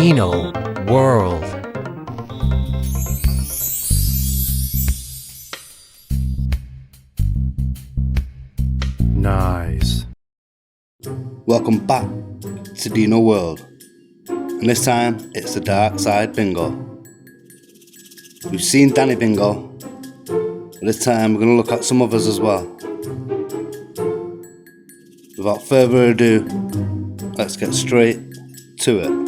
Sabino World. Nice. Welcome back to Dino World, and this time it's the Darkside bingo. We've seen Danny bingo, but this time we're going to look at some others as well. Without further ado, let's get straight to it.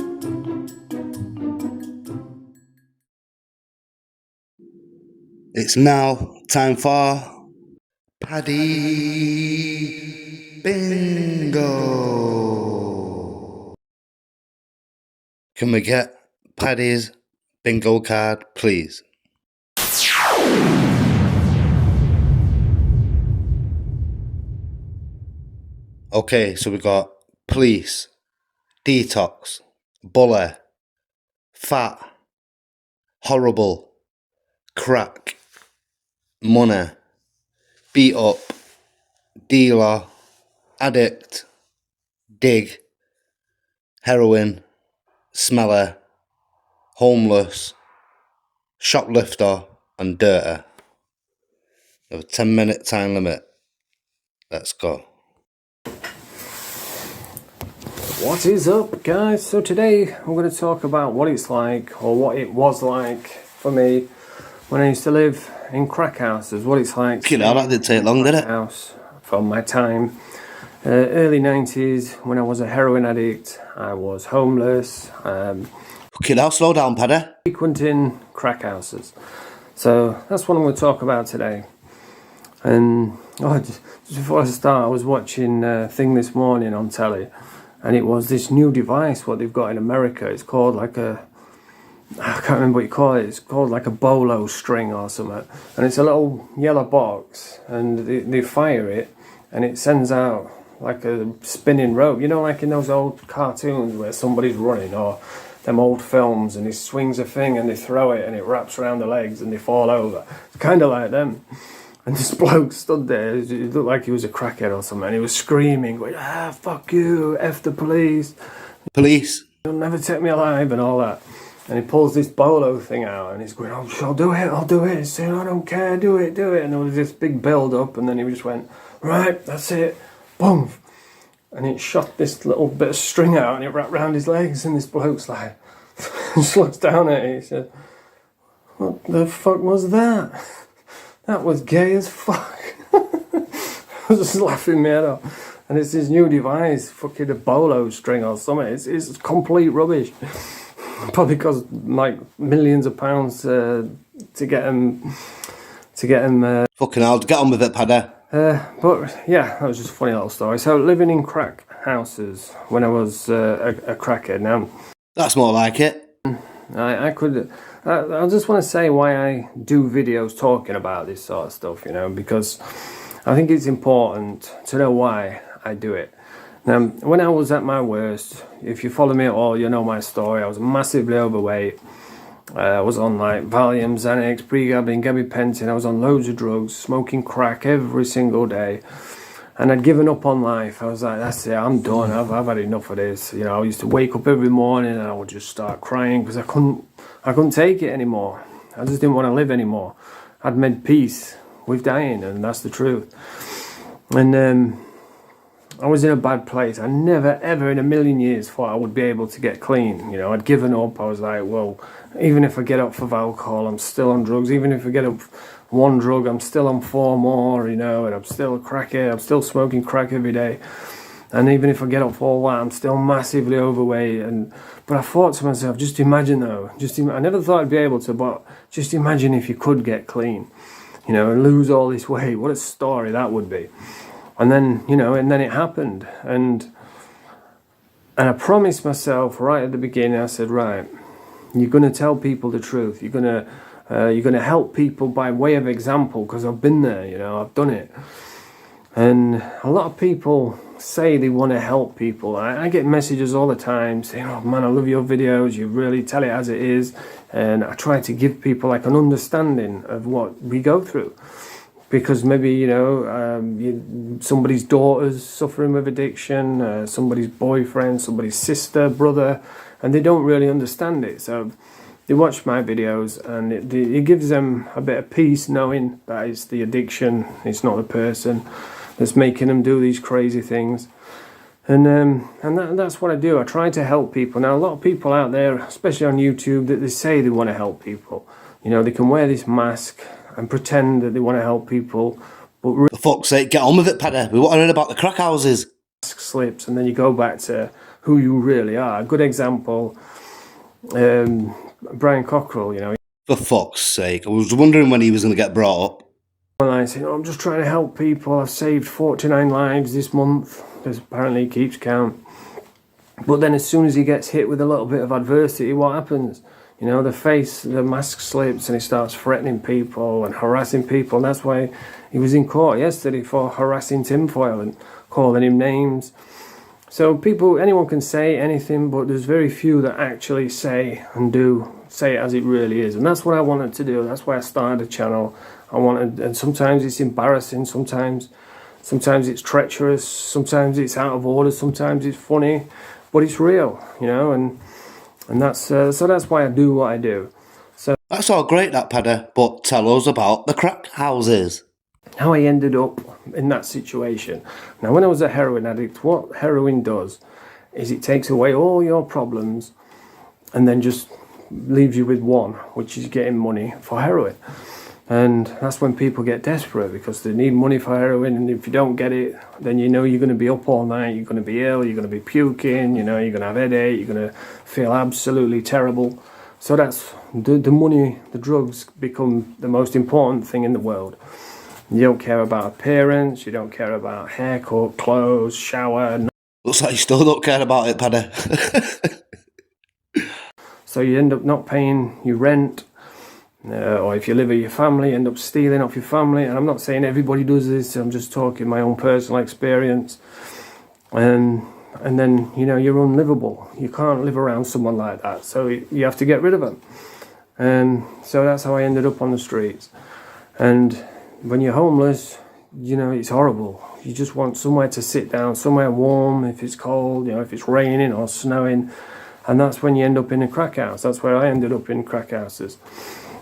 It's now time for Paddy Bingo. Can we get Paddy's bingo card, please? Okay, so we got police, detox, bully, fat, horrible, crack, money, beat up, dealer, addict, dig, heroin, smeller, homeless, shoplifter, and dirty. We have a 10-minute time limit. Let's go. What is up, guys? So today I'm going to talk about what it's like, or what it was like for me when I used to live in crack houses. What it's like. You know, that didn't take long, did it? House from my time, early 90s, when I was a heroin addict. I was homeless. Okay, now slow down, Paddy. Frequenting crack houses. So that's what I'm going to talk about today. And just before I start, I was watching a thing this morning on telly. And it was this new device, what they've got in America. It's called like I can't remember what you call it. It's called like a bolo string or something. And it's a little yellow box. And they fire it. And it sends out like a spinning rope. You know, like in those old cartoons where somebody's running, or them old films. And he swings a thing and they throw it and it wraps around the legs and they fall over. It's kind of like them. And this bloke stood there, it looked like he was a crackhead or something, and he was screaming, going, fuck you, F the police. Police. You'll never take me alive, and all that. And he pulls this bolo thing out, and he's going, oh, I'll do it. He's saying, I don't care, do it. And there was this big build-up, and then he just went, right, that's it, boom. And it shot this little bit of string out, and it wrapped round his legs, and this bloke's like, just looks down at it, he said, what the fuck was that? That was gay as fuck. I was just laughing my head off. And it's this new device, fucking a bolo string or something. It's complete rubbish. Probably cost like millions of pounds to get them. Fucking hell, get on with it, Paddy. But yeah, that was just a funny little story. So living in crack houses when I was a crackhead. Now that's more like it. I just want to say why I do videos talking about this sort of stuff, you know, because I think it's important to know why I do it. Now, when I was at my worst, if you follow me at all, you know my story. I was massively overweight. I was on like Valium, Xanax, pregabalin, gabapentin. I was on loads of drugs, smoking crack every single day. And I'd given up on life. I was like, that's it, I'm done. I've had enough of this. You know, I used to wake up every morning and I would just start crying because I couldn't take it anymore. I just didn't want to live anymore. I'd made peace with dying, and that's the truth. And I was in a bad place. I never, ever in a million years thought I would be able to get clean. You know, I'd given up. I was like, well, even if I get up for alcohol, I'm still on drugs. Even if I get up one drug, I'm still on 4 more, you know, and I'm still a crackhead. I'm still smoking crack every day. And even if I get up for all that, I'm still massively overweight. But I thought to myself, just imagine though, I never thought I'd be able to, but just imagine if you could get clean, you know, and lose all this weight. What a story that would be. And then, you know, and then it happened. And I promised myself right at the beginning, I said, right, you're going to tell people the truth. You're going to help people by way of example, because I've been there, you know, I've done it. And a lot of people say they want to help people. I get messages all the time saying, oh man, I love your videos, you really tell it as it is. And I try to give people like an understanding of what we go through. Because maybe, you know, somebody's daughter's suffering with addiction, somebody's boyfriend, somebody's sister, brother, and they don't really understand it. So they watch my videos, and it gives them a bit of peace knowing that it's the addiction, it's not the person that's making them do these crazy things. And that's what I do. I try to help people. Now, a lot of people out there, especially on YouTube, that they say they want to help people. You know, they can wear this mask and pretend that they want to help people, but For fuck's sake, get on with it, Paddy. We want to hear about the crack houses. mask slips, and then you go back to who you really are. A good example, Brian Cockrell, you know. For fuck's sake. I was wondering when he was going to get brought up. Online saying, I'm just trying to help people. I've saved 49 lives this month, because apparently he keeps count. But then as soon as he gets hit with a little bit of adversity, what happens? You know, the mask slips, and he starts threatening people and harassing people. And that's why he was in court yesterday for harassing tinfoil and calling him names. So anyone can say anything, but there's very few that actually say it as it really is. And that's what I wanted to do. That's why I started a channel. And sometimes it's embarrassing, sometimes it's treacherous, sometimes it's out of order, sometimes it's funny, but it's real, you know, and that's so that's why I do what I do. So That's all great, that, Paddy, but tell us about the crack houses. how I ended up in that situation. Now, when I was a heroin addict, what heroin does is it takes away all your problems and then just leaves you with one, which is getting money for heroin. And that's when people get desperate, because they need money for heroin, and if you don't get it, then you know you're going to be up all night, you're going to be ill, you're going to be puking, you know, you're going to have headache, you're going to feel absolutely terrible. So that's the money, the drugs become the most important thing in the world. You don't care about appearance, you don't care about haircut, clothes, shower. Looks like you still don't care about it, Paddy. So you end up not paying your rent, or if you live with your family, end up stealing off your family. And I'm not saying everybody does this, I'm just talking my own personal experience. And then, you know, you're unlivable. You can't live around someone like that, so you have to get rid of them. And so that's how I ended up on the streets. And when you're homeless, you know, it's horrible. You just want somewhere to sit down, somewhere warm if it's cold, you know, if it's raining or snowing. And that's when you end up in a crack house. That's where I ended up, in crack houses.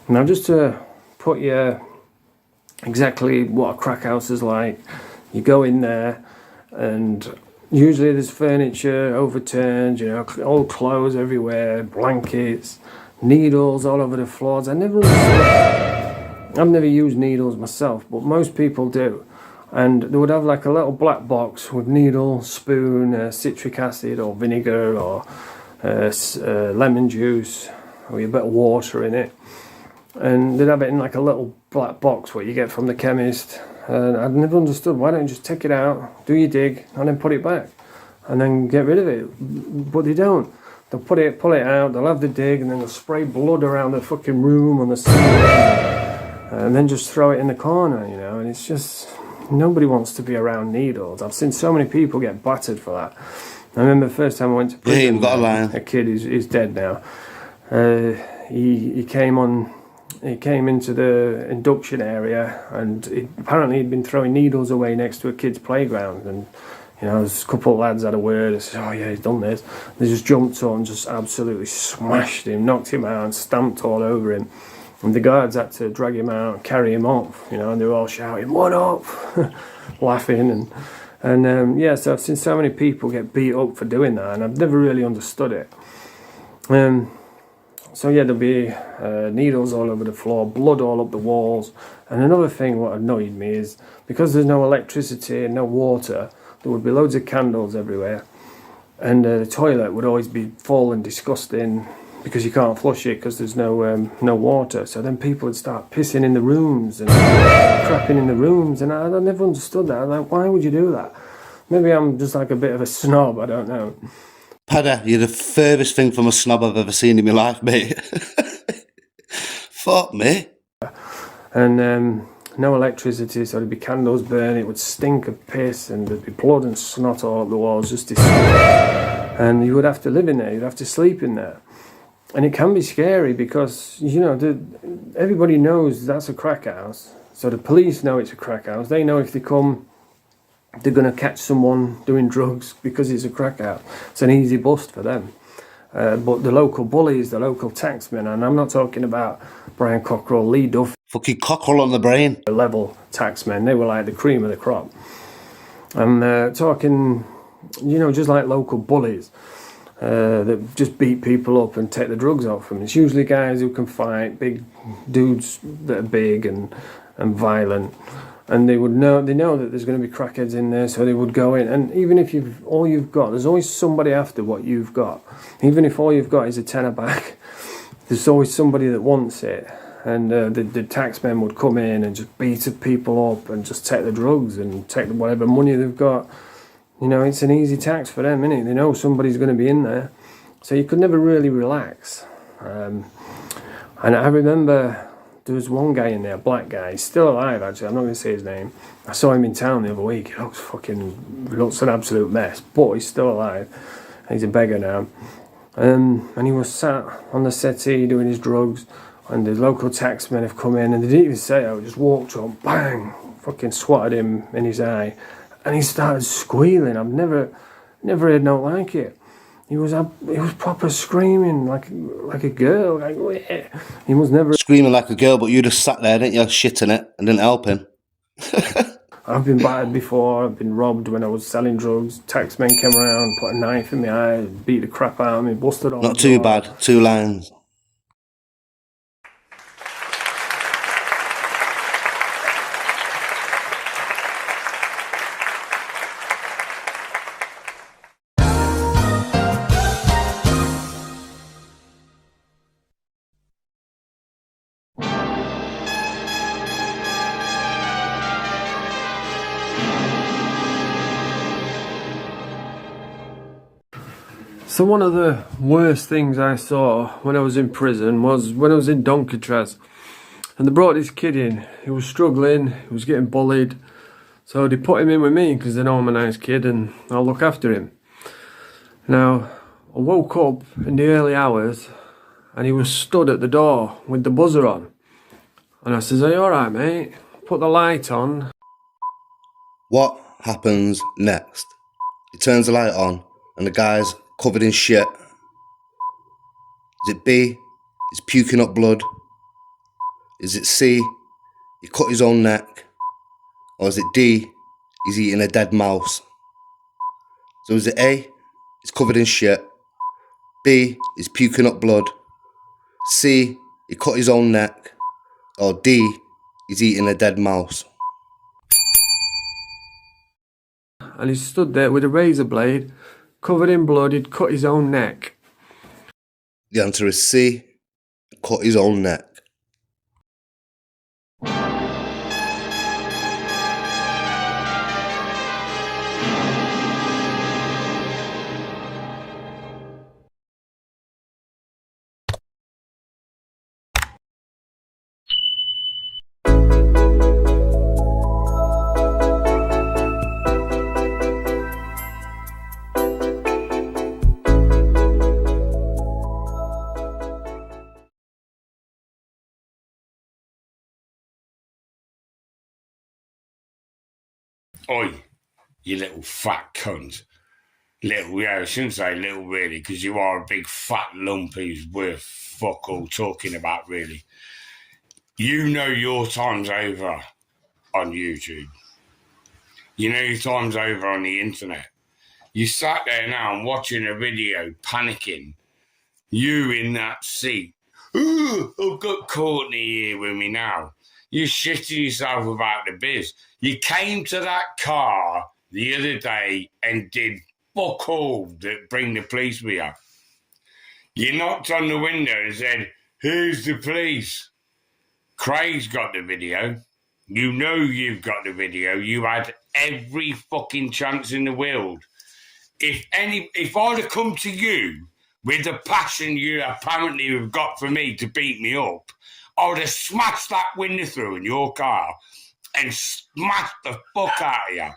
Now, just to put you exactly what a crack house is like, you go in there, and usually there's furniture overturned, you know, old clothes everywhere, blankets, needles all over the floors. I've never used needles myself, but most people do. And they would have like a little black box with needle, spoon, citric acid or vinegar or lemon juice, or a bit of water in it. And they'd have it in like a little black box, what you get from the chemist. And I'd never understood, why don't you just take it out, do your dig, and then put it back, and then get rid of it? But they don't. They'll pull it out, they'll have the dig, and then they'll spray blood around the fucking room on the ceiling, and then just throw it in the corner, you know. And it's just, nobody wants to be around needles. I've seen so many people get battered for that. I remember the first time I went to prison, Yeah, you've got a line. A kid is dead now. He came into the induction area, and apparently he'd been throwing needles away next to a kid's playground. And you know, there's a couple of lads had a word. They said, "Oh yeah, he's done this." They just jumped on, just absolutely smashed him, knocked him out, and stamped all over him. And the guards had to drag him out and carry him off. You know, and they were all shouting, "What up?" laughing and yeah. So I've seen so many people get beat up for doing that, and I've never really understood it. So yeah, there'll be needles all over the floor, blood all up the walls. And another thing what annoyed me is, because there's no electricity and no water, there would be loads of candles everywhere. And the toilet would always be full and disgusting, because you can't flush it because there's no water. So then people would start pissing in the rooms and crapping in the rooms. And I never understood that. I was like, why would you do that? Maybe I'm just like a bit of a snob, I don't know. Paddy, you're the furthest thing from a snob I've ever seen in my life, mate. Fuck me. And no electricity, so there'd be candles burning, it would stink of piss, and there'd be blood and snot all up the walls, just disgusting. And you would have to live in there, you'd have to sleep in there. And it can be scary because, you know, everybody knows that's a crack house. So the police know it's a crack house. They know if they come, they're going to catch someone doing drugs because it's a crack house. It's an easy bust for them. But the local bullies, the local taxmen, and I'm not talking about Brian Cockrell, Lee Duff Fucking cockerel on the brain. level taxmen. They were like the cream of the crop. I'm talking, you know, just like local bullies that just beat people up and take the drugs off them. It's usually guys who can fight, big dudes that are big and violent. And they know that there's going to be crackheads in there, so they would go in. And even if all you've got, there's always somebody after what you've got. Even if all you've got is a tenner back, there's always somebody that wants it. And the taxmen would come in and just beat people up and just take the drugs and take whatever money they've got. You know, it's an easy tax for them, isn't it? They know somebody's going to be in there. So you could never really relax. And I remember there was one guy in there, a black guy. He's still alive, actually. I'm not going to say his name. I saw him in town the other week. He looks an absolute mess, but he's still alive. He's a beggar now. And he was sat on the settee doing his drugs. And the local taxmen have come in and they didn't even say it, just walked up, bang, fucking swatted him in his eye. And he started squealing. I've never heard no like it. He was proper screaming like a girl. Like, weh. He was never Screaming like a girl, but you just sat there, didn't you, shitting it, and didn't help him. I've been battered before. I've been robbed when I was selling drugs. Taxmen came around, put a knife in my eye, beat the crap out of me, busted all Not the too door. bad, 2 lines. So one of the worst things I saw when I was in prison was when I was in Doncaster, and they brought this kid in. He was struggling, he was getting bullied, so they put him in with me because they know I'm a nice kid and I'll look after him. Now, I woke up in the early hours and he was stood at the door with the buzzer on. And I says, "Are you alright, mate?" Put the light on. What happens next? He turns the light on and the guy's covered in shit. Is it B? He's puking up blood. Is it C? He cut his own neck. Or is it D? He's eating a dead mouse. So is it A? He's covered in shit. B? He's puking up blood. C? He cut his own neck. Or D? He's eating a dead mouse. And he stood there with a razor blade, covered in blood. He'd cut his own neck. The answer is C. Cut his own neck. Oi, you little fat cunt. Little, yeah, I shouldn't say little really, because you are a big fat lump who's worth fuck all talking about, really. You know your time's over on YouTube. You know your time's over on the internet. You sat there now and watching a video, panicking. You in that seat. Ooh, I've got Courtney here with me now. You're shitting yourself about the biz. You came to that car the other day and did fuck all that bring the police with you. You knocked on the window and said, "Who's the police?" Craig's got the video. You know you've got the video. You had every fucking chance in the world. If I'd have come to you with the passion you apparently have got for me to beat me up, I would have smashed that window through in your car and smashed the fuck out of you.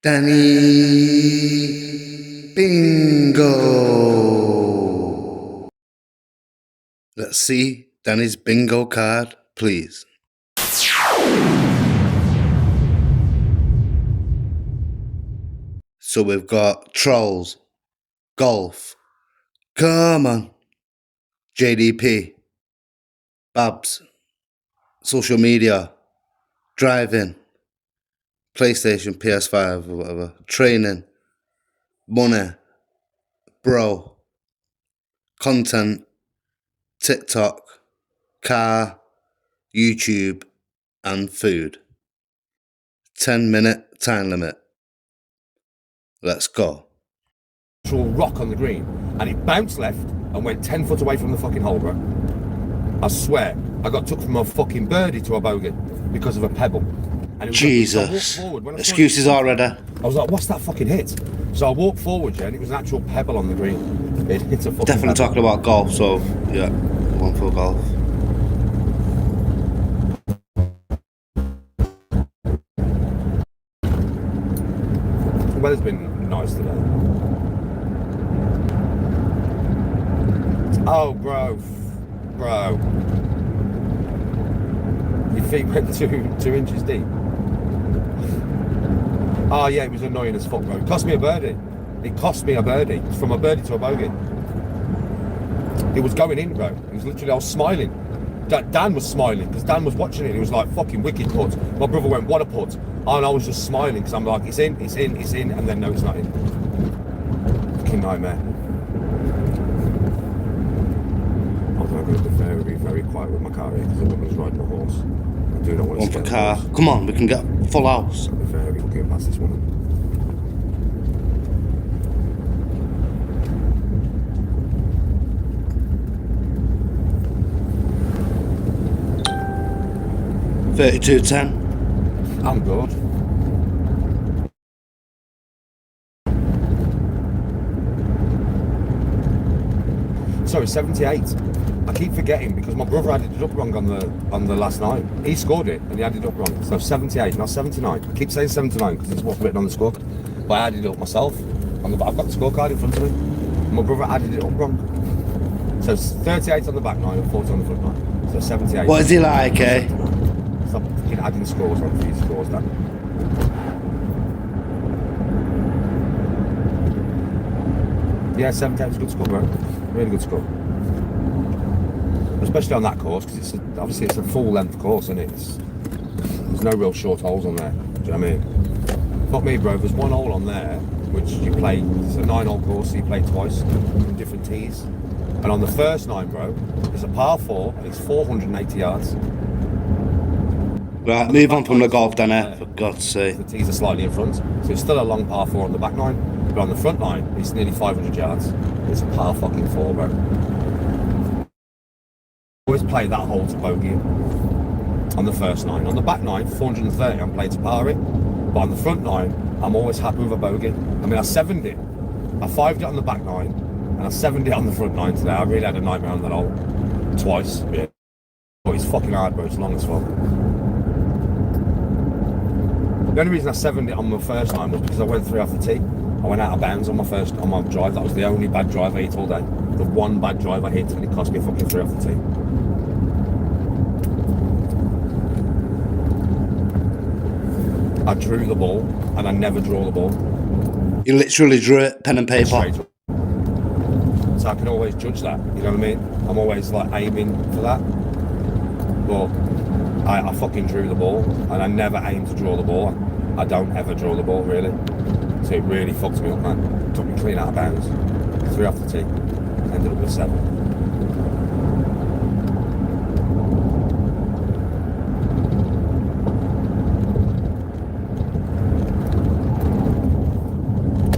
Danny Bingo. Let's see Danny's bingo card, please. So we've got trolls, golf, come on, JDP, Babs, social media, driving, PlayStation, PS5 or whatever, training, money, bro, content, TikTok, car, YouTube, and food. 10-minute time limit. Let's go. Rock on the green, and it bounced left and went 10 foot away from the fucking hole, bro. I swear, I got took from a fucking birdie to a bogey because of a pebble. And it was Jesus. Excuses already. I was like, what's that fucking hit? So I walked forward, yeah, and it was an actual pebble on the green. It's a fucking Definitely pebble. talking about golf, so yeah, one for golf. The weather's been nice today. Oh, bro. Your feet went two inches deep. Oh, yeah, it was annoying as fuck, bro. It cost me a birdie. It's from a birdie to a bogey. It was going in, bro. It was literally, I was smiling. Dan was smiling because Dan was watching it. He was like, fucking wicked putt. My brother went, what a putt. And I was just smiling because I'm like, it's in. And then no, it's not in. Fucking nightmare. I'm going to be very, very quiet with my car here because everyone's riding a horse. I do not want to One for car. Come on, we can get full house. I'll be very looking past this woman. $32.10. I'm good. Sorry, 78. I keep forgetting because my brother added it up wrong on the last night. He scored it and he added it up wrong. So 78, not 79. I keep saying 79 because it's what's written on the score. But I added it up myself. I've got the scorecard in front of me. My brother added it up wrong. So 38 on the back nine and 40 on the front nine. So 78. What is he like, eh? Stop fucking adding scores on these scores, Dan. Yeah, 78 was a good score, bro. Really good score. Especially on that course, because obviously it's a full length course, and there's no real short holes on there. Do you know what I mean? Not me, bro. There's one hole on there which you play. It's a 9-hole course, so you play twice in different tees. And on the first 9, bro, it's a par 4 and it's 480 yards. Right, move on from the golf, Danny, for God's sake. The tees are slightly in front, so it's still a long par 4 on the back 9, but on the front 9, it's nearly 500 yards. It's a par fucking 4, bro. Always play that hole to bogey on the first 9. On the back 9, 430, I'm playing to par it, but on the front 9, I'm always happy with a bogey. I mean, I 7'd it. I 5'd it on the back 9, and I 7'd it on the front 9 today. I really had a nightmare on that hole. Twice, yeah. But it's fucking hard, bro. It's long as fuck. The only reason I 7'd it on my first 9 was because I went 3 off the tee. I went out of bounds on my drive. That was the only bad drive I hit all day. The one bad drive I hit, and it cost me fucking 3 off the tee. I drew the ball, and I never draw the ball. You literally drew it, pen and paper. Straight up. So I can always judge that, you know what I mean? I'm always like aiming for that. But I fucking drew the ball, and I never aim to draw the ball. I don't ever draw the ball, really. So it really fucked me up, man. Took me clean out of bounds. 3 off the tee. Ended up with 7.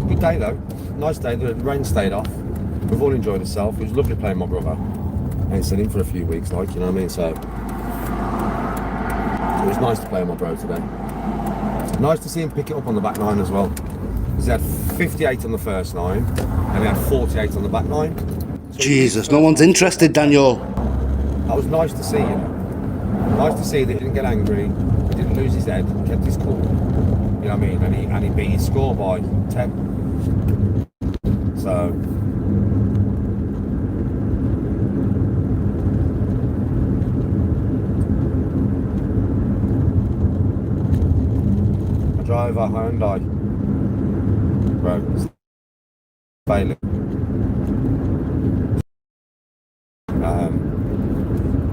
Good day, though. Nice day. The rain stayed off. We've all enjoyed ourselves. It was lovely playing my brother. I ain't seen him for a few weeks, like, you know what I mean? So it was nice to play with my bro today. Nice to see him pick it up on the back 9 as well. Because he had 58 on the first 9, and he had 48 on the back 9. So Jesus, no one's interested, Daniel. That was nice to see, you know. Nice to see that he didn't get angry, he didn't lose his head, he kept his cool. You know what I mean? And he beat his score by 10. So I drive a Hyundai. Bro, it's failing.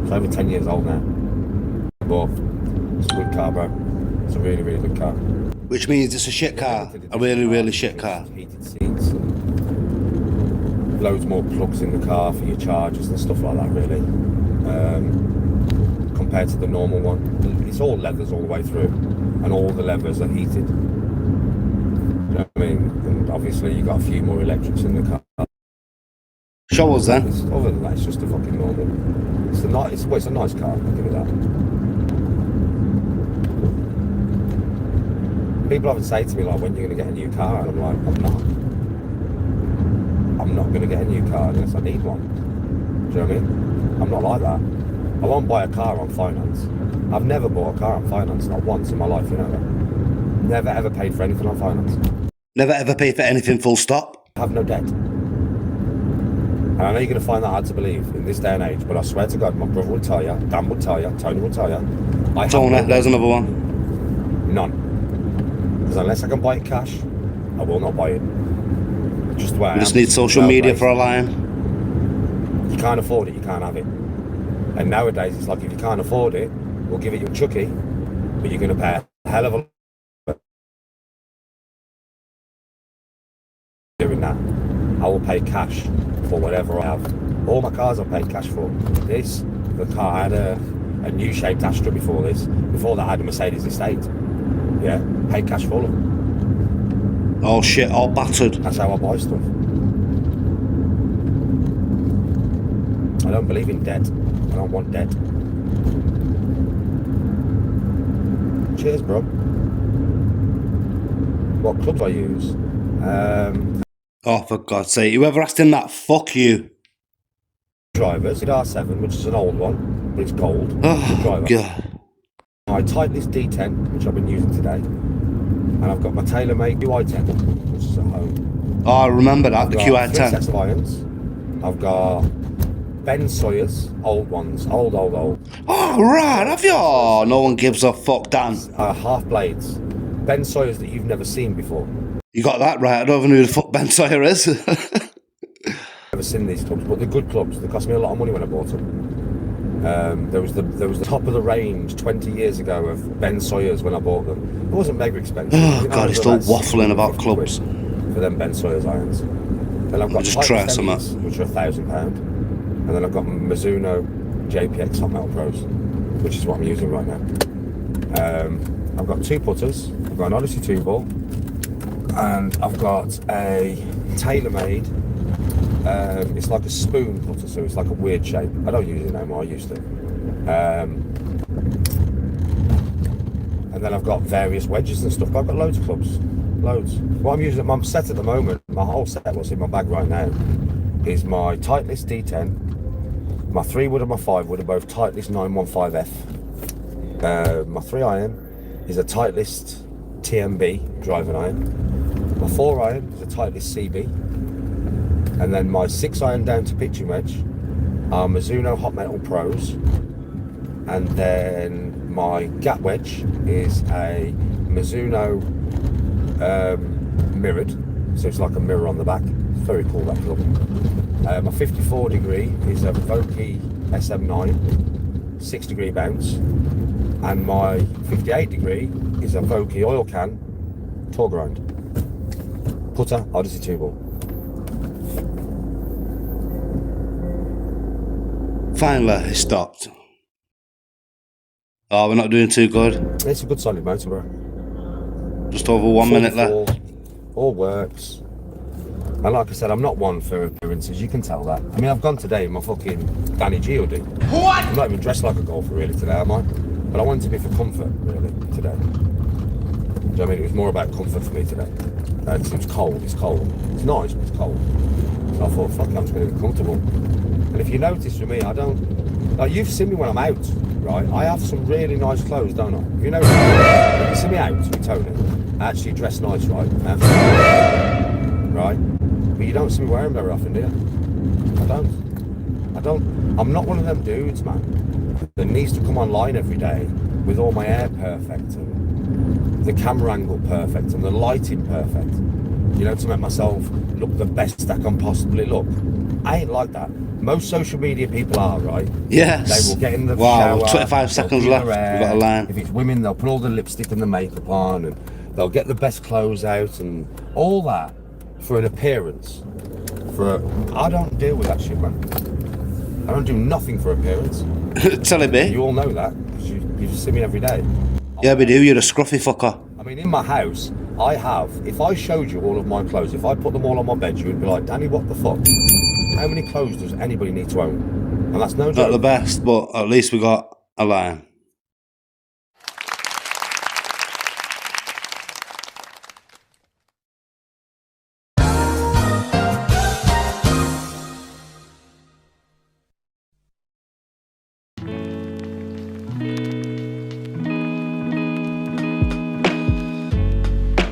It's over 10 years old now. But it's a good car, bro. It's a really, really good car. Which means it's a shit car. A really, really shit car. Heated seats and loads more plugs in the car for your chargers and stuff like that, really. Compared to the normal one. It's all leathers all the way through. And all the levers are heated. You know what I mean? And obviously you got a few more electrics in the car. Show us then. Other than that, it's just a fucking normal. It's a nice car, I'll give it that. People often say to me, like, when are you going to get a new car? And I'm like, I'm not going to get a new car unless I need one. Do you know what I mean? I'm not like that. I won't buy a car on finance. I've never bought a car on finance, not once in my life, you know that. Never ever paid for anything on finance. Never ever pay for anything full stop. I have no debt. And I know you're going to find that hard to believe in this day and age, but I swear to God, my brother will tell you, Dan will tell you, Tony will tell you. Tony, there's another one. None. Because unless I can buy it cash, I will not buy it. Just where I You just need social media for a line. You can't afford it, you can't have it. And nowadays, it's like if you can't afford it, we'll give it your chucky, but you're going to pay a hell of a lot. Doing that, I will pay cash for whatever I have. All my cars I paid cash for. This, the car, I had a new shaped Astra before this. Before that I had a Mercedes Estate. Yeah, paid cash for them. Oh shit, all battered. That's how I buy stuff. I don't believe in debt. I don't want debt. Cheers, bro. What clubs I use? Oh, for God's sake, whoever asked him that, fuck you. Drivers, R7, which is an old one, but it's gold. Oh, driver. God. My Titleist D10, which I've been using today, and I've got my TaylorMade QI10, which is at home. Oh, I remember that, the I've got 3 QI10. sets of irons. I've got Ben Sawyer's, old ones, old. Oh, right, have you? Oh, no one gives a fuck, Dan. Half blades. Ben Sawyer's that you've never seen before. You got that right. I don't even know who the fuck Ben Sawyer is. Never seen these clubs, but they're good clubs. They cost me a lot of money when I bought them. There was the top of the range 20 years ago of Ben Sawyer's when I bought them. It wasn't mega expensive. Oh, God, he's still waffling about clubs. For them Ben Sawyer's irons. Then I've got just try some, which are £1,000, and then I've got Mizuno JPX Hot Metal Pros, which is what I'm using right now. I've got 2 putters. I've got an Odyssey 2 ball. And I've got a TaylorMade, it's like a spoon putter, so it's like a weird shape. I don't use it no more, I used to. And then I've got various wedges and stuff, but I've got loads of clubs, loads. What I'm using, my set at the moment, my whole set, what's in my bag right now, is my Titleist D10, my 3 wood and my 5 wood are both Titleist 915F. My 3 iron is a Titleist TMB driving iron. My 4 iron is a Titleist CB, and then my 6 iron down to pitching wedge are Mizuno Hot Metal Pros, and then my gap wedge is a Mizuno mirrored, so it's like a mirror on the back. It's very cool, that club. My 54 degree is a Vokey SM9 6 degree bounce, and my 58 degree is a Vokey oil can tour grind. Putter, Odyssey 2 ball. Finally, he stopped. Oh, we're not doing too good. It's a good solid motor, bro. Just over 1 minute left. All works. And like I said, I'm not one for appearances, you can tell that. I mean, I've gone today in my fucking Danny G hoodie. What? I'm not even dressed like a golfer really today, am I? But I wanted to be for comfort, really, today. Do you know what I mean? It was more about comfort for me today. It's cold, it's cold. It's nice, but it's cold. So I thought, fuck, I'm just going to be comfortable. And if you notice for me, I don't... Like, you've seen me when I'm out, right? I have some really nice clothes, don't I? You know, if you see me out with Tony, I actually dress nice, right? Right? But you don't see me wearing them very often, do you? I don't. I'm not one of them dudes, man, that needs to come online every day with all my hair perfect and the camera angle perfect and the lighting perfect, you know, to make myself look the best I can possibly look. I ain't like that. Most social media people are, right? Yes. They will get in the wow, shower. 25 seconds do left. their hair. We've got a line. If it's women, they'll put all the lipstick and the makeup on, and they'll get the best clothes out and all that for an appearance. I don't deal with that shit, man. I don't do nothing for appearance. Telling me. You all know that, because you just see me every day. Yeah, we do. You're a scruffy fucker. I mean, in my house, I have, if I showed you all of my clothes, if I put them all on my bed, you would be like, Danny, what the fuck? How many clothes does anybody need to own? And that's no joke. Not the best, but at least we got a line.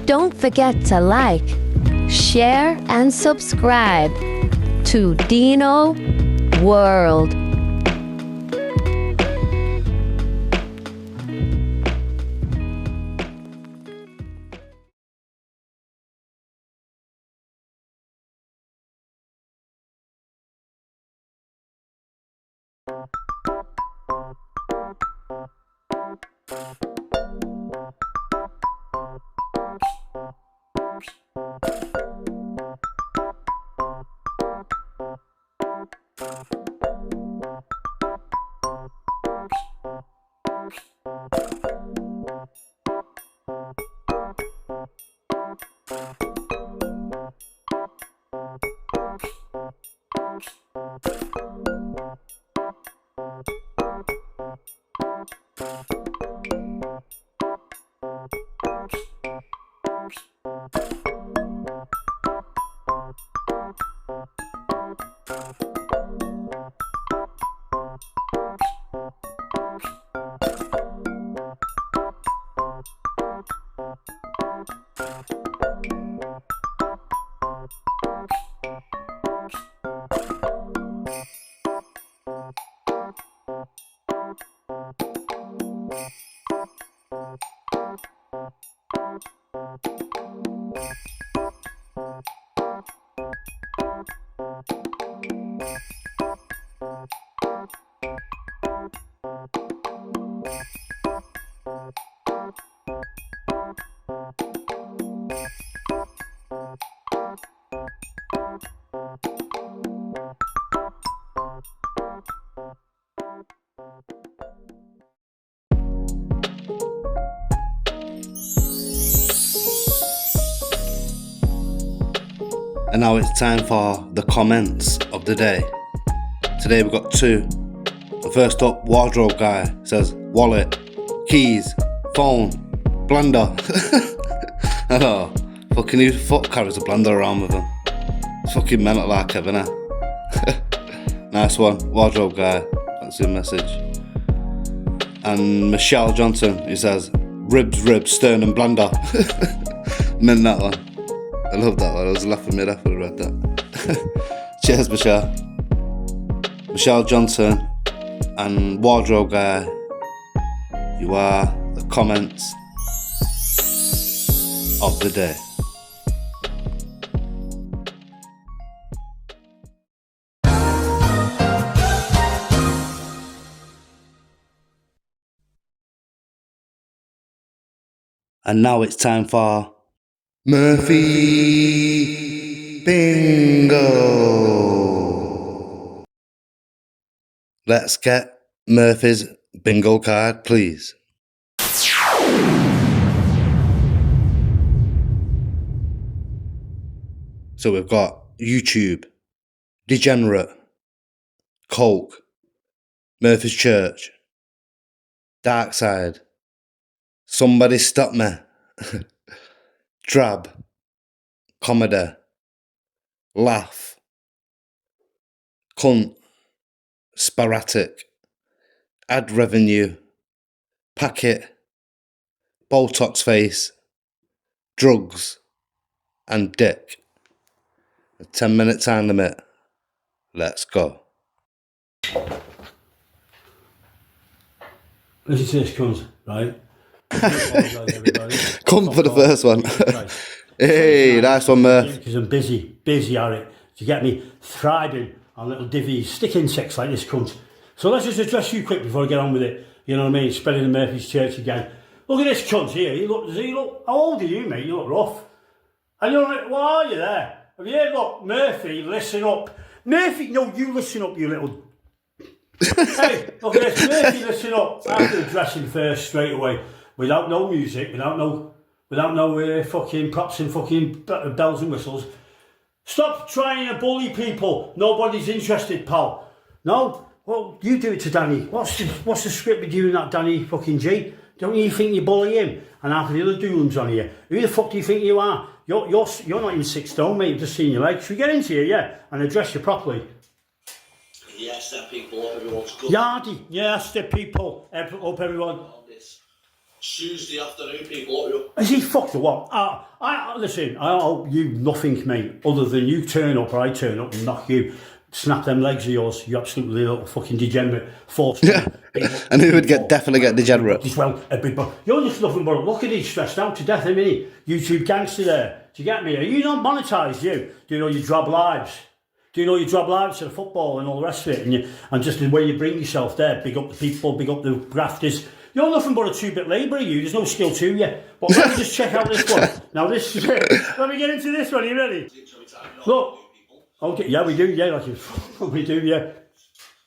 Don't forget to like, share, and subscribe to Dino World. And now it's time for the comments of the day. Today we've got two. The first up, wardrobe guy says wallet, keys, phone, blender. I know, fucking who fuck carries a blender around with him? It's fucking mental like Kevin, eh? Nice one, wardrobe guy. That's your message. And Michelle Johnson, who says ribs, sternum, blender. Meant that one. I love that one. I was laughing mid after I read that. Cheers, Michelle. Michelle Johnson and wardrobe guy. You are the comments of the day. And now it's time for Murphy Bingo. Let's get Murphy's bingo card, please. So we've got YouTube, Degenerate, Coke, Murphy's Church, Darkside, Somebody Stop Me, Drab, Comedy, Laugh, Cunt, Sporadic, Ad Revenue, Packet, Botox Face, drugs, and dick. A 10-minute time limit. Let's go. Listen to this cunt, right? Come for the first one. Hey, nice one, Murph. Because I'm busy at it. Do you get me? Thriving on little divvies, stick insects like this cunt. So let's just address you quick before I get on with it. You know what I mean? Spreading the Murphy's church again. Look at this cunt here. Does he look? How old are you, mate? You look rough. And you're like, why are you there? Have you heard? Look, Murphy, listen up. Murphy, no, you listen up, you little. Hey, look at this. Murphy, listen up. After addressing first straight away, without no music, without no fucking props and fucking bells and whistles. Stop trying to bully people. Nobody's interested, pal. No? Well, you do it to Danny. What's the script with you and that Danny fucking G? Don't you think you bully him? And half of the other doolums on here. Who the fuck do you think you are? You're not even 6 stone, mate. You've just seen your legs. Should we get into you, yeah? And address you properly? Yeah, step people up, everyone's good. Yardy, yeah, step people up, everyone. Tuesday afternoon, people up you. Is he fucked or what? Listen, I owe you nothing, mate, other than you turn up or I turn up and knock you, snap them legs of yours, you absolutely little fucking degenerate. Yeah, and he would definitely get degenerate. As well, everybody. You're just nothing but look at he's stressed out to death, isn't he? YouTube gangster there. Do you get me? Are you not monetised, you? Do you know you drop lives? Do you know you drop lives to the football and all the rest of it? And just the way you bring yourself there, big up the people, big up the grafters. You're nothing but a 2-bit labourer, you. There's no skill to you. But let me just check out this one. Now this is it. Let me get into this one. Are you ready? Look. Okay, yeah, we do, yeah. We do, yeah.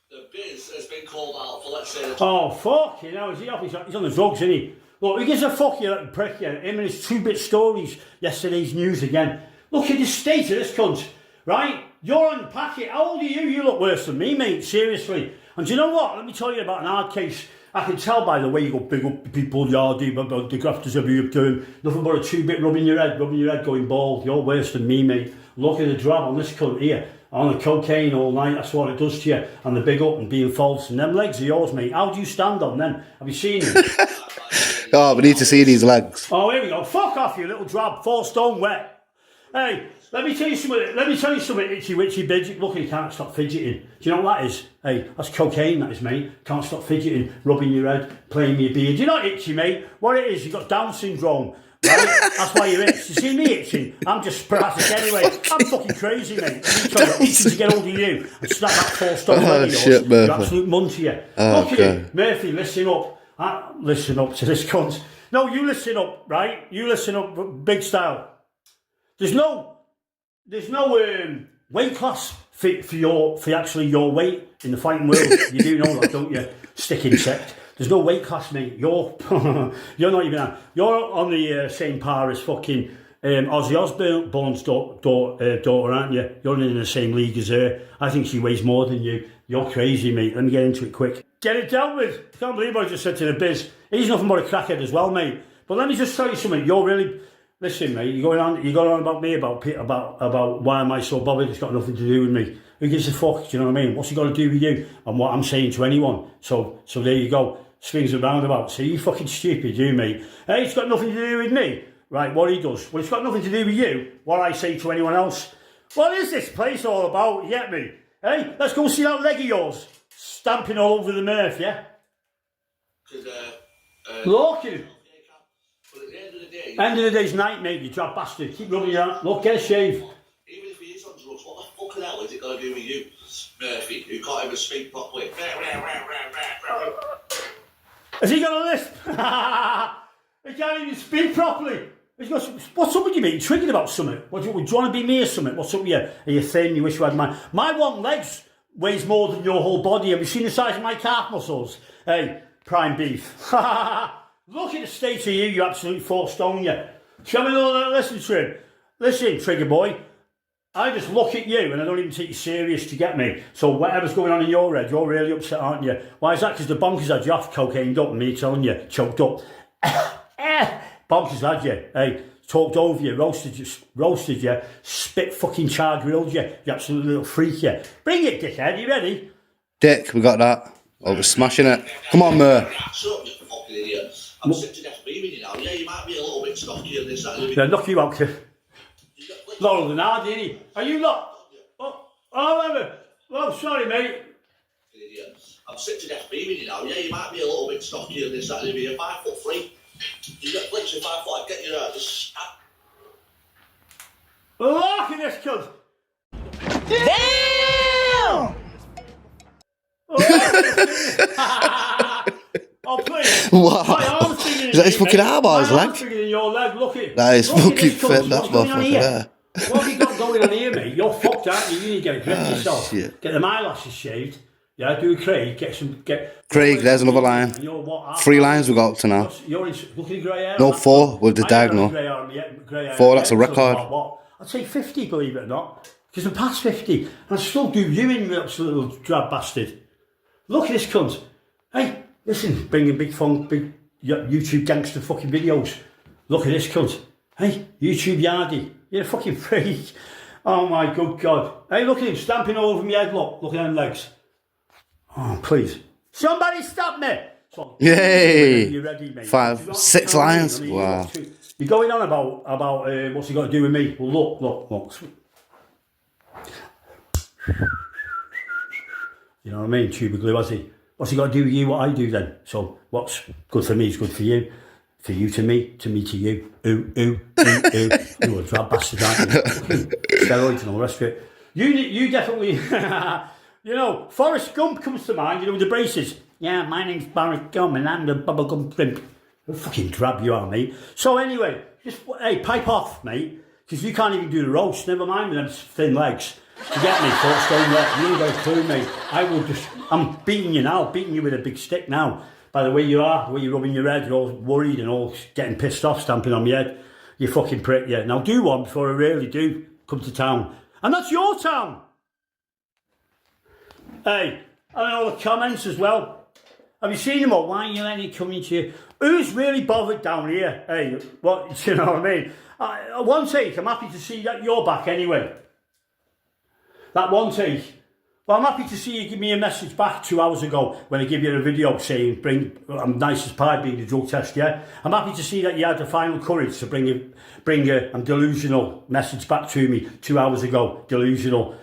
The biz has been called out for, let's say... Oh, fuck, you know, he's on the drugs, isn't he? Look, who gives a fuck, you little prick, yeah? Him and his 2-bit stories, yesterday's news again. Look at the state of this cunt, right? You're on the packet. How old are you? You look worse than me, mate, seriously. And do you know what? Let me tell you about an hard case. I can tell by the way you go big up the people, yardy, about the grafters of you doing. Nothing but a 2-bit rubbing your head going bald. You're worse than me, mate. Look at the drab on this cunt here. On the cocaine all night, that's what it does to you. And the big up and being false. And them legs are yours, mate. How do you stand on them? Have you seen them? Oh, we need to see these legs. Oh, here we go. Fuck off, you little drab. 4 stone wet. Hey, let me tell you something, itchy witchy bidget. Look, you can't stop fidgeting. Do you know what that is? Hey, that's cocaine, that is, mate. Can't stop fidgeting, rubbing your head, playing with your beard. You're not itchy, mate. What it is, you've got Down syndrome. Right? That's why you're itchy. You see me itching? I'm just sporadic anyway. I'm fucking crazy, mate. I'm trying to itching to get hold of you and snap that 4 stone leg of yours. You're absolute munty, you. Look at it. Murphy, listen up. Listen up to this cunt. No, you listen up, right? You listen up, big style. There's no weight class for actually your weight in the fighting world. You do know that, don't you? Stick insect. There's no weight class, mate. You're not even on. You're on the same par as fucking Ozzy Osbourne's daughter, aren't you? You're in the same league as her. I think she weighs more than you. You're crazy, mate. Let me get into it quick. Get it dealt with. I can't believe what I just said to the biz. He's nothing but a crackhead as well, mate. But let me just tell you something. You're really... Listen, mate, you're going on about me, about why am I so bothered? It's got nothing to do with me. Who gives a fuck? Do you know what I mean? What's it got to do with you and what I'm saying to anyone? So there you go. Swings and roundabouts. So you fucking stupid, you, mate. Hey, it's got nothing to do with me. Right, what he does. Well, it's got nothing to do with you. What I say to anyone else. What is this place all about? You get me? Hey, let's go see that leg of yours. Stamping all over the Murph, yeah? Look at him. But at the end of the day... End of the day's night, mate, you drab bastard. Keep rubbing your hand. Look, get a shave. Even if he is on drugs, what the fucking hell is it got to do with you, Murphy, who can't even speak properly? Has he got a lisp? He can't even speak properly. What's up with you, mate? You're triggered about something. Do you want to be me or something? What's up with you? Are you thin? You wish you had mine? My one legs weighs more than your whole body. Have you seen the size of my calf muscles? Hey, prime beef. Look at the state of you, you absolute 4 stone, you. Shall we listen to him? Listen, trigger boy. I just look at you and I don't even take you serious, to get me. So whatever's going on in your head, you're really upset, aren't you? Why is that? Because the bonkers had you off cocaine up and me telling you, choked up. Bonkers had you, hey, talked over you, roasted you, spit fucking char grilled you, you absolute little freak, you. Bring it, dickhead, you ready? Dick, we got that. Oh, we're smashing it. Come on, Mur. Shut up, you fucking idiot. I'm sick to death of you beaming you now. Yeah, you might be a little bit stocky and this, that, and the They'll knock you out. You got glitches. Laurel and Hardy, ain't he? Are you not? Oh, sorry, mate. Idiot. I'm sick to death beaming you now. Yeah, you might be a little bit stocky and this, that, and the other. You're 5'3". You got glitches 5 foot. I'd get you there. Just. Look at this cunt. Damn! Oh, please. Wow. My arm's bigger than Is that his you, fucking mate. arm or his My leg? arm's bigger than your leg. Look at it. That is Look at fucking this cunt. fit, that What's going on motherfucker here? there. What have you got going on here, mate? You're fucked, aren't you? You need to get a grip yourself. shit. Get the eyelashes shaved. Yeah, do a Craig. Craig, there's another line. And you're what, 3 lines we got up to now. You're in, look at the grey hair. No, 4 with the diagonal. 4, that's a record. I'd say 50, believe it or not. Because I'm past 50. And I still do you in, you little drab bastard. Look at this cunt. Hey, listen, bringing big YouTube gangster fucking videos. Look at this cunt. Hey, YouTube yardie. You're a fucking freak. Oh my good God. Hey, look at him stamping all over my head. Look at them legs. Oh, please. Somebody stop me. So, Yay. you ready, mate? 5, 6 lines. Wow. You're going on about what's he got to do with me? Well, look. You know what I mean? Tube of glue, has he? What's he got to do with you? What I do then? So what's good for me is good for you. For you to me to you. Ooh. You're a drab bastard, aren't you? Steroids and all the rest of it. You definitely, you know, Forrest Gump comes to mind, you know, with the braces. Yeah, my name's Forrest Gump and I'm the bubblegum shrimp. Fucking drab you are, mate. So anyway, hey, pipe off, mate. Because you can't even do the roast, never mind with them thin legs. You get me, folks, don't let you ain't got a clue, mate. I'm beating you now, beating you with a big stick now. By the way you are, the way you're rubbing your head, you're all worried and all getting pissed off, stamping on your head. You fucking prick, yeah. Now do one before I really do come to town. And that's your town. Hey, and all the comments as well. Have you seen them all? Why are you letting it come into you? Who's really bothered down here? Hey, what, you know what I mean? One take, I'm happy to see that you're back anyway. That one take. Well, I'm happy to see you give me a message back 2 hours ago when I give you a video saying, I'm nice as pie being the drug test, yeah? I'm happy to see that you had the final courage to bring a I'm delusional message back to me 2 hours ago, delusional.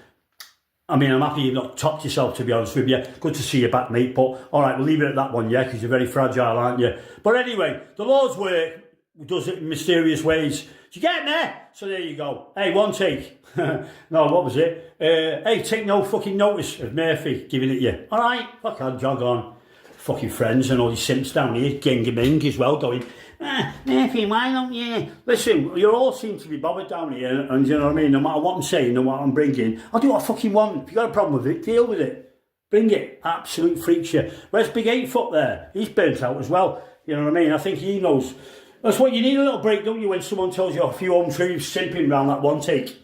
I mean, I'm happy you've not topped yourself, to be honest with you. Good to see you back, mate, but all right, we'll leave it at that one, yeah, because you're very fragile, aren't you? But anyway, the Lord's work does it in mysterious ways. Do you get me? So there you go. Hey, one take. No, what was it? Hey, take no fucking notice of Murphy giving it you. All right, fuck on, jog on. Fucking friends and all these simps down here, Gingaming as well, going, Murphy, why don't you? Listen, you all seem to be bothered down here, and you know what I mean? No matter what I'm saying, no matter what I'm bringing, I'll do what I fucking want. If you got a problem with it, deal with it. Bring it. Absolute freaks you. Where's Big 8 Foot there? He's burnt out as well. You know what I mean? I think he knows. That's what you need, a little break, don't you, when someone tells you a few untruths simping around that one take.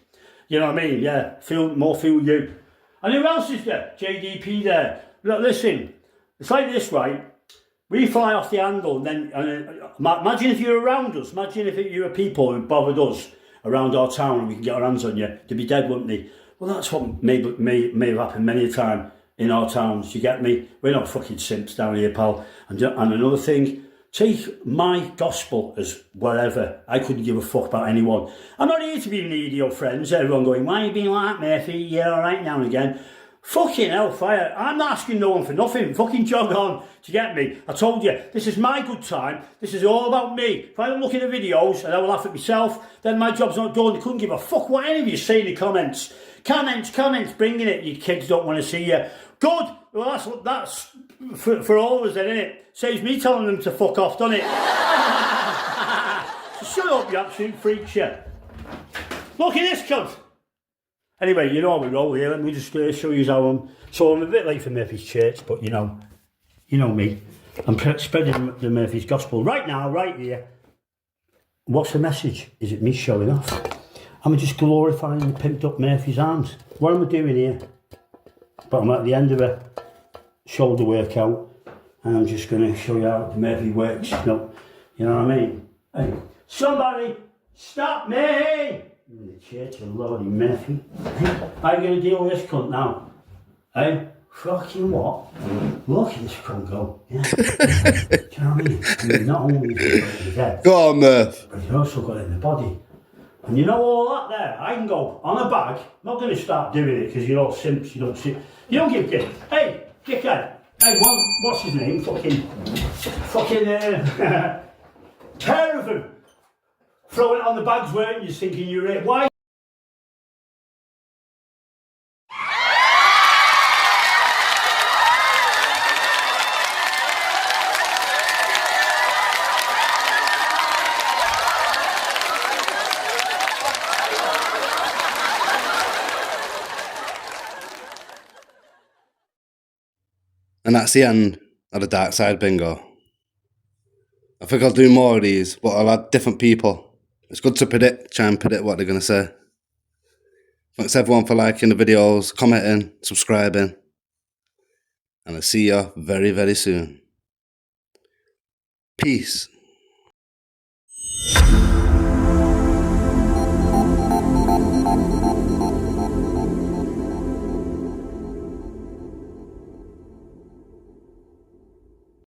You know what I mean? Yeah, feel you. And who else is there? JDP there. Look, listen, it's like this, right? We fly off the handle, and then imagine if you're around us. Imagine if you were people who bothered us around our town and we can get our hands on you. They'd be dead, wouldn't they? Well, that's what may have happened many a time in our towns. You get me? We're not fucking simps down here, pal. And another thing, take my gospel as whatever. I couldn't give a fuck about anyone. I'm not here to be needy or friends. Everyone going, why are you being like that, Murphy? Yeah, all right, now and again. Fucking hellfire. I'm not asking no one for nothing. Fucking jog on. Do you get me? I told you, this is my good time. This is all about me. If I don't look at the videos and I will laugh at myself, then my job's not done. I couldn't give a fuck what any of you say in the comments. Comments, bringing it. You kids don't want to see you. Good. Well, that's for all of us then, innit? Saves me telling them to fuck off, doesn't it? So shut up, you absolute freaks, you. Look at this cunt. Anyway, you know how we roll here. Let me just show you how I'm a bit late for Murphy's church, but you know me. I'm spreading the Murphy's gospel right now, right here. What's the message? Is it me showing off? I'm just glorifying the pimped up Murphy's arms. What am I doing here? But I'm at the end of a shoulder workout, and I'm just going to show you how Murphy works. No, you know what I mean? Hey, somebody stop me! In the church of Lordy Murphy. Hey, how are you going to deal with this cunt now? Hey, Fucking what? Look at this cunt go. Yeah. Do you know what I mean? I mean, not only is he got it in the head, Go on, Murph. but he's also got it in the body. And you know all that there? I can go on a bag. I'm not going to start doing it because you're all simps. You don't give a shit. Hey, dickhead. Hey, what's his name? Fucking pair of them. Throwing it on the bags, weren't you? Thinking you were it. Why? And that's the end of the Darkside bingo. I think I'll do more of these, but I'll add different people. It's good to try and predict what they're going to say. Thanks everyone for liking the videos, commenting, subscribing. And I'll see you very, very soon. Peace.